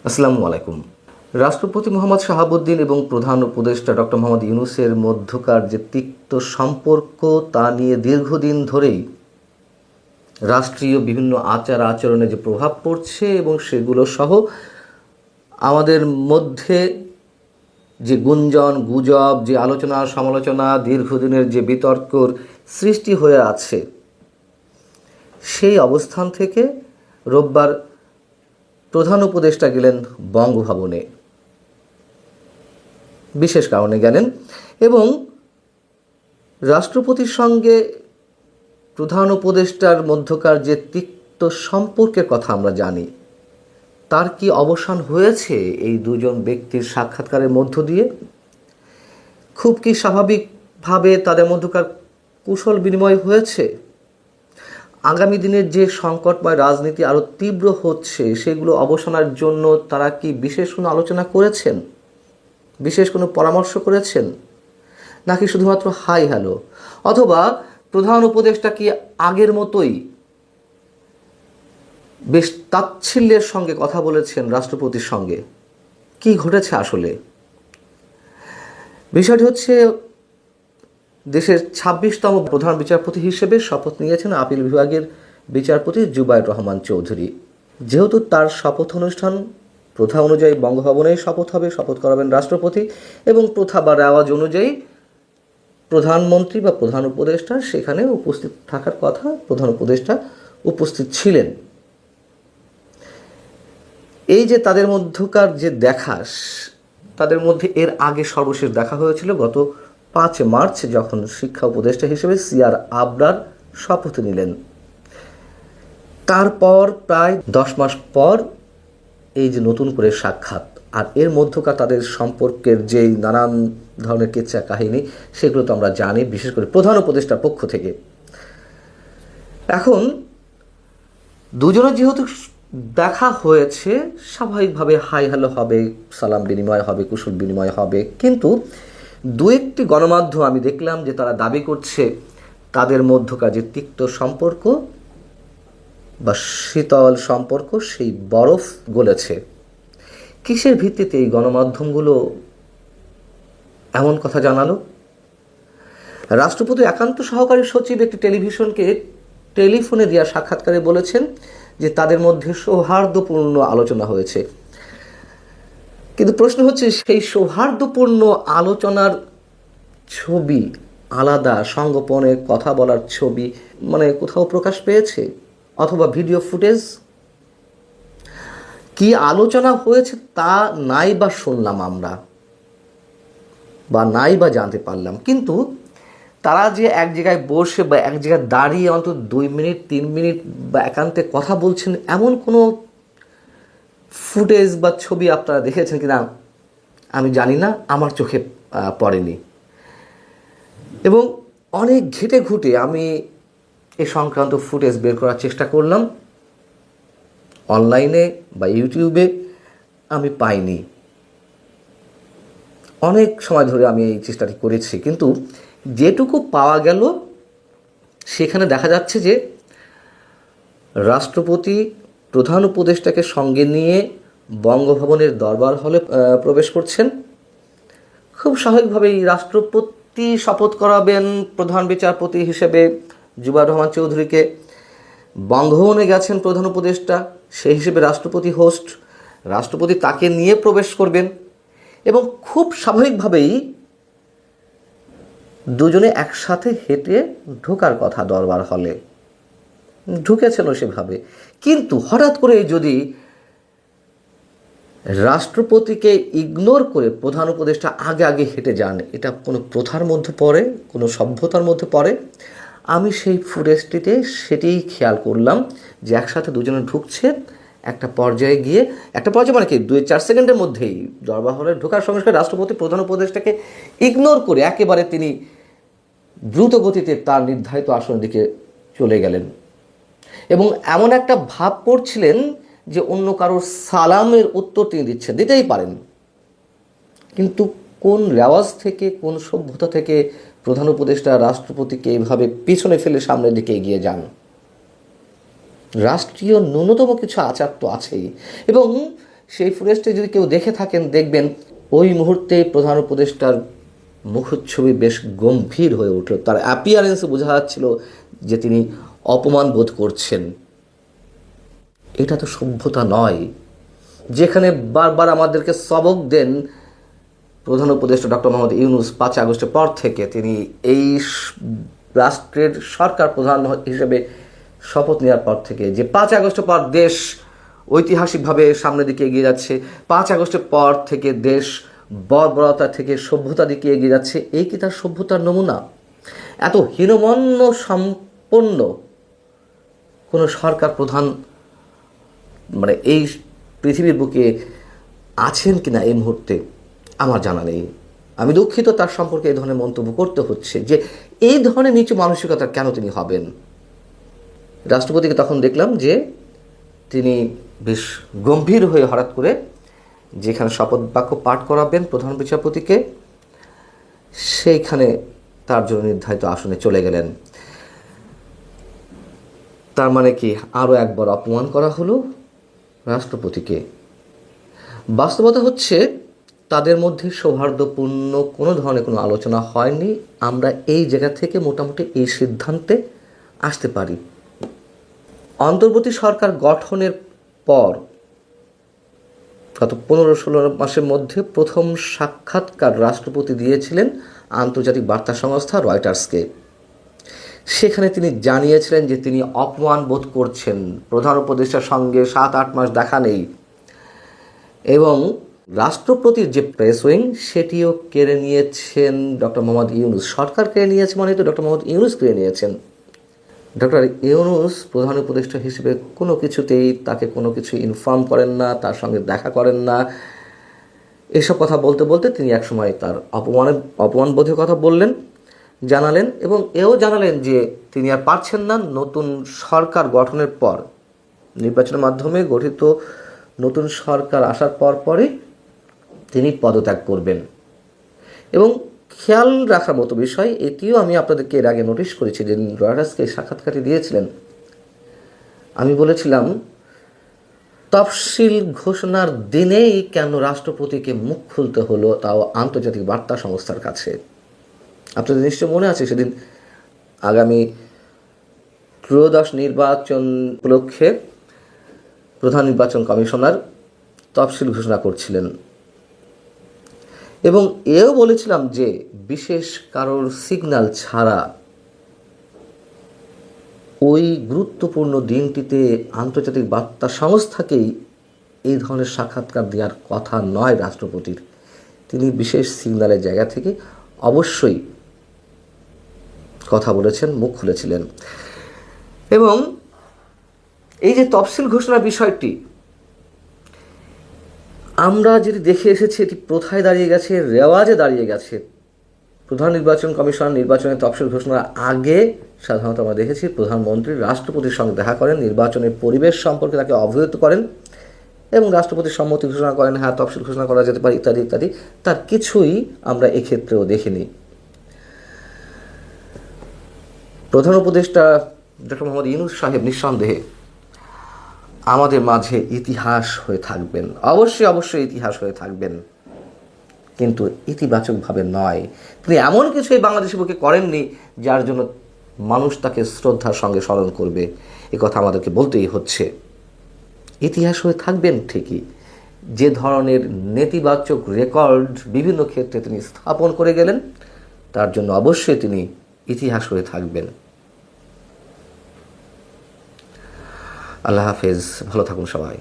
আসসালামু আলাইকুম। রাষ্ট্রপতি মোহাম্মদ শাহাবুদ্দিন এবং প্রধান উপদেষ্টা ডক্টর মোহাম্মদ ইউনূসের মধ্যকার যে তিক্ত সম্পর্ক তা নিয়ে দীর্ঘদিন ধরেই রাষ্ট্রীয় বিভিন্ন আচার আচরণে যে প্রভাব পড়ছে এবং সেগুলো সহ আমাদের মধ্যে যে গুঞ্জন গুজব, যে আলোচনা সমালোচনা, দীর্ঘদিনের যে বিতর্কর সৃষ্টি হয়ে আছে, সেই অবস্থান থেকে রোববার প্রধান উপদেষ্টা গেলেন বঙ্গভবনে, বিশেষ কারণে গেলেন এবং রাষ্ট্রপতির সঙ্গে প্রধান উপদেষ্টার মধ্যকার যে তিক্ত সম্পর্কের কথা আমরা জানি, তার কি অবসান হয়েছে এই দুজন ব্যক্তির সাক্ষাৎকারের মধ্য দিয়ে? খুব কি স্বাভাবিকভাবে তাদের মধ্যকার কুশল বিনিময় হয়েছে? আগামী দিনের যে সংকটময় রাজনীতি আরও তীব্র হচ্ছে, সেগুলো অবসানের জন্য তারা কি বিশেষ কোনো আলোচনা করেছেন, বিশেষ কোনো পরামর্শ করেছেন, নাকি শুধুমাত্র হাই হ্যালো? অথবা প্রধান উপদেষ্টা কি আগের মতোই বেশ তাচ্ছিল্যের সঙ্গে কথা বলেছেন রাষ্ট্রপতির সঙ্গে? কি ঘটেছে আসলে? বিষয়টি হচ্ছে, দেশের ২৬তম প্রধান বিচারপতি হিসেবে শপথ নিয়েছেন আপিল বিভাগের বিচারপতি জুবায়ের রহমান চৌধুরী। যেহেতু তার শপথ অনুষ্ঠান প্রথা অনুযায়ী বঙ্গভবনেই শপথ হবে, শপথ করাবেন রাষ্ট্রপতি, এবং প্রথা বা রেওয়াজ অনুযায়ী প্রধানমন্ত্রী বা প্রধান উপদেষ্টা সেখানে উপস্থিত থাকার কথা। প্রধান উপদেষ্টা উপস্থিত ছিলেন। এই যে তাদের মধ্যকার যে তাদের মধ্যে এর আগে সর্বশেষ দেখা হয়েছিল গত ৫ মার্চ, যখন শিক্ষা উপদেষ্টা হিসেবে সিআর আবরার শপথ নিলেন। তারপর প্রায় ১০ মাস পর এই যে নতুন করে সাক্ষাৎ, আর এর মধ্যকার তাদের সম্পর্কের যেই নানান ধরনের কেচ্ছা কাহিনী, সেগুলো তো আমরা জানি, বিশেষ করে প্রধান উপদেষ্টার পক্ষ থেকে। এখন দুজনের যেহেতু দেখা হয়েছে, স্বাভাবিকভাবে হাই হ্যালো হবে, সালাম বিনিময় হবে, কুশল বিনিময় হবে, কিন্তু দু একটি গণমাধ্যম আমি দেখলাম যে তারা দাবি করছে তাদের মধ্যকার যে তিক্ত সম্পর্ক বা শীতল সম্পর্ক, সেই বরফ গলেছে। কিসের ভিত্তিতে এই গণমাধ্যমগুলো এমন কথা জানালো? রাষ্ট্রপতি একান্ত সহকারী সচিব একটি টেলিভিশনকে টেলিফোনে দেওয়া সাক্ষাৎকারে বলেছেন যে তাদের মধ্যে সৌহার্দ্যপূর্ণ আলোচনা হয়েছে। কিন্তু প্রশ্ন হচ্ছে, সেই সৌহার্দ্যপূর্ণ আলোচনার ছবি, আলাদা সঙ্গোপনে কথা বলার ছবি কোথাও প্রকাশ পেয়েছে? অথবা ভিডিও ফুটেজ? কি আলোচনা হয়েছে তা নাই বা শুনলাম আমরা, বা নাই বা জানতে পারলাম। কিন্তু তারা যে এক জায়গায় বসে বা এক জায়গায় দাঁড়িয়ে অন্তত ২ মিনিট ৩ মিনিট বা একান্তে কথা বলছেন, এমন কোনো ফুটেজ বা ছবি আপনারা দেখেছেন কিনা আমি জানি না, আমার চোখে পড়েনি। এবং অনেক ঘেটে ঘুটে আমি এ সংক্রান্ত ফুটেজ বের করার চেষ্টা করলাম, অনলাইনে বা ইউটিউবে আমি পাইনি। অনেক সময় ধরে আমি এই চেষ্টাটি করেছি, কিন্তু যেটুকু পাওয়া গেল সেখানে দেখা যাচ্ছে যে রাষ্ট্রপতি প্রধান উপদেষ্টাকে সঙ্গে নিয়ে বঙ্গভবনের দরবার হলে প্রবেশ করছেন। খুব স্বাভাবিকভাবেই রাষ্ট্রপতি শপথ করাবেন প্রধান বিচারপতি হিসেবে জুবায়ের রহমান চৌধুরীকে। বঙ্গভবনে গেছেন প্রধান উপদেষ্টা, সেই হিসেবে রাষ্ট্রপতি হোস্ট, রাষ্ট্রপতি তাকে নিয়ে প্রবেশ করবেন এবং খুব স্বাভাবিকভাবেই দুজনে একসাথে হেঁটে ঢোকার কথা দরবার হলে, ঢুকেছিল সেভাবে। কিন্তু হঠাৎ করে যদি রাষ্ট্রপতিকে ইগনোর করে প্রধান উপদেষ্টা আগে আগে হেঁটে যান, এটা কোনো প্রথার মধ্যে পড়ে, কোনো সভ্যতার মধ্যে পড়ে? আমি সেই ফুটেজটিতে সেটিই খেয়াল করলাম যে একসাথে দুজনে ঢুকছে, একটা পর্যায়ে গিয়ে, একটা পর্যায়ে কি ২-৪ সেকেন্ডের মধ্যেই দরবার হলে ঢোকার সঙ্গে সঙ্গে রাষ্ট্রপতি প্রধান উপদেষ্টাকে ইগনোর করে একেবারে তিনি দ্রুত গতিতে তার নির্ধারিত আসনের দিকে চলে গেলেন এবং এমন একটা ভাব করছিলেন যে অন্য কারোর সালামের উত্তর তিনি দিতেই পারেন, কিন্তু কোন রেওয়াজ থেকে, কোন সভ্যতা থেকে প্রধান উপদেষ্টা রাষ্ট্রপতিকে এইভাবে পিছনে ফেলে সামনের দিকে এগিয়ে যান? রাষ্ট্রীয় ন্যূনতম কিছু আচার তো আছেই। এবং সেই ফুটেজটি যদি কেউ দেখে থাকেন দেখবেন ওই মুহূর্তে প্রধান উপদেষ্টার মুখচ্ছবি বেশ গম্ভীর হয়ে উঠল। তার অ্যাপিয়ারেন্সে বোঝা যাচ্ছিল যে তিনি অপমান বোধ করছেন। এটা তো সভ্যতা নয়, যেখানে বারবার আমাদেরকে সবক দেন প্রধান উপদেষ্টা ডক্টর মোহাম্মদ ইউনূস ৫ আগস্টের পর থেকে। তিনি এই রাষ্ট্রের সরকার প্রধান হিসেবে শপথ নেওয়ার পর থেকে যে ৫ আগস্টের পর দেশ ঐতিহাসিকভাবে সামনের দিকে এগিয়ে যাচ্ছে, ৫ আগস্টের পর থেকে দেশ বর্বরতা থেকে সভ্যতার দিকে এগিয়ে যাচ্ছে, এই কি তার সভ্যতার নমুনা? এত হীনমন্য সম্পন্ন কোনো সরকার প্রধান মানে এই পৃথিবীর বুকে আছেন কিনা এই মুহূর্তে আমার জানা নেই। আমি দুঃখিত তার সম্পর্কে এই ধরনের মন্তব্য করতে হচ্ছে যে এই ধরনের নিচু মানসিকতা কেন তিনি হবেন। রাষ্ট্রপতিকে তখন দেখলাম যে তিনি বেশ গম্ভীর হয়ে হঠাৎ করে যেখানে শপথ বাক্য পাঠ করাবেন প্রধান বিচারপতিকে, সেইখানে তার জন্য নির্ধারিত আসনে চলে গেলেন। তার মানে কি আরও একবার অপমান করা হলো রাষ্ট্রপতিকে। বাস্তবতা হচ্ছে তাদের মধ্যে সৌহার্দ্যপূর্ণ কোনো ধরনের কোনো আলোচনা হয়নি। আমরা এই জায়গা থেকে মোটামুটি এই সিদ্ধান্তে আসতে পারি। অন্তর্বর্তী সরকার গঠনের পর গত 15-16 মাসের মধ্যে প্রথম সাক্ষাৎকার রাষ্ট্রপতি দিয়েছিলেন আন্তর্জাতিক বার্তা সংস্থা রয়টার্সকে। সেখানে তিনি জানিয়েছিলেন যে তিনি অপমান বোধ করছেন, প্রধান উপদেষ্টার সঙ্গে 7-8 মাস দেখা নেই, এবং রাষ্ট্রপতির যে প্রেস উইং সেটিও কেড়ে নিয়েছেন ডক্টর মোহাম্মদ ইউনূস। সরকার কেড়ে নিয়েছে মানে তো ডক্টর মোহাম্মদ ইউনূস কেড়ে নিয়েছেন। ডক্টর ইউনূস প্রধান উপদেষ্টা হিসেবে কোনো কিছুতেই তাকে কোনো কিছু ইনফর্ম করেন না, তার সঙ্গে দেখা করেন না। এসব কথা বলতে বলতে তিনি একসময় তার অপমানবোধের কথা জানালেন এবং এও জানালেন যে তিনি আর পারছেন না নতুন সরকার গঠনের পর, নির্বাচনের মাধ্যমে গঠিত নতুন সরকার আসার পরে তিনি পদত্যাগ করবেন। এবং খেয়াল রাখার মতো বিষয়, এটিও আমি আপনাদেরকে এর আগে নোটিশ করেছি, যে রয়টার্সকে সাক্ষাৎকারটি দিয়েছিলেন। আমি বলেছিলাম তফসিল ঘোষণার দিনেই কেন রাষ্ট্রপতিকে মুখ খুলতে হলো, তাও আন্তর্জাতিক বার্তা সংস্থার কাছে। আপনাদের নিশ্চয় মনে আছে সেদিন আগামী ত্রয়োদশ নির্বাচন উপলক্ষে প্রধান নির্বাচন কমিশনার তফসিল ঘোষণা করছিলেন এবং এও বলেছিলাম যে বিশেষ কারোর সিগন্যাল ছাড়া ওই গুরুত্বপূর্ণ দিনটিতে আন্তর্জাতিক বার্তা সংস্থাকেই এই ধরনের সাক্ষাৎকার দেওয়ার কথা নয় রাষ্ট্রপতির। তিনি বিশেষ সিগন্যালের জায়গা থেকে অবশ্যই কথা বলেছেন, মুখ খুলেছিলেন। এবং এই যে তফসিল ঘোষণার বিষয়টি আমরা যেটি দেখে এসেছি, এটি প্রথায় দাঁড়িয়ে গেছে, রেওয়াজে দাঁড়িয়ে গেছে। প্রধান নির্বাচন কমিশন নির্বাচনের তফসিল ঘোষণার আগে সাধারণত আমরা দেখেছি প্রধানমন্ত্রী রাষ্ট্রপতির সঙ্গে দেখা করেন, নির্বাচনের পরিবেশ সম্পর্কে তাকে অবহিত করেন এবং রাষ্ট্রপতির সম্মতি ঘোষণা করেন, হ্যাঁ তফসিল ঘোষণা করা যেতে পারে ইত্যাদি ইত্যাদি। তার কিছুই আমরা এক্ষেত্রেও দেখিনি। প্রধান উপদেষ্টা ডক্টর মোহাম্মদ ইউনূস সাহেব নিঃসন্দেহে আমাদের মাঝে ইতিহাস হয়ে থাকবেন, অবশ্যই ইতিহাস হয়ে থাকবেন, কিন্তু ইতিবাচকভাবে নয়। তিনি এমন কিছু এই বাংলাদেশের বুকে করেননি যার জন্য মানুষ তাকে শ্রদ্ধার সঙ্গে স্মরণ করবে, এ কথা আমাদেরকে বলতেই হচ্ছে। ইতিহাস হয়ে থাকবেন ঠিকই, যে ধরনের নেতিবাচক রেকর্ড বিভিন্ন ক্ষেত্রে তিনি স্থাপন করে গেলেন তার জন্য অবশ্যই তিনি ইতিহাস হয়ে থাকবেন। আল্লাহ হাফেজ, ভালো থাকুন সবাই।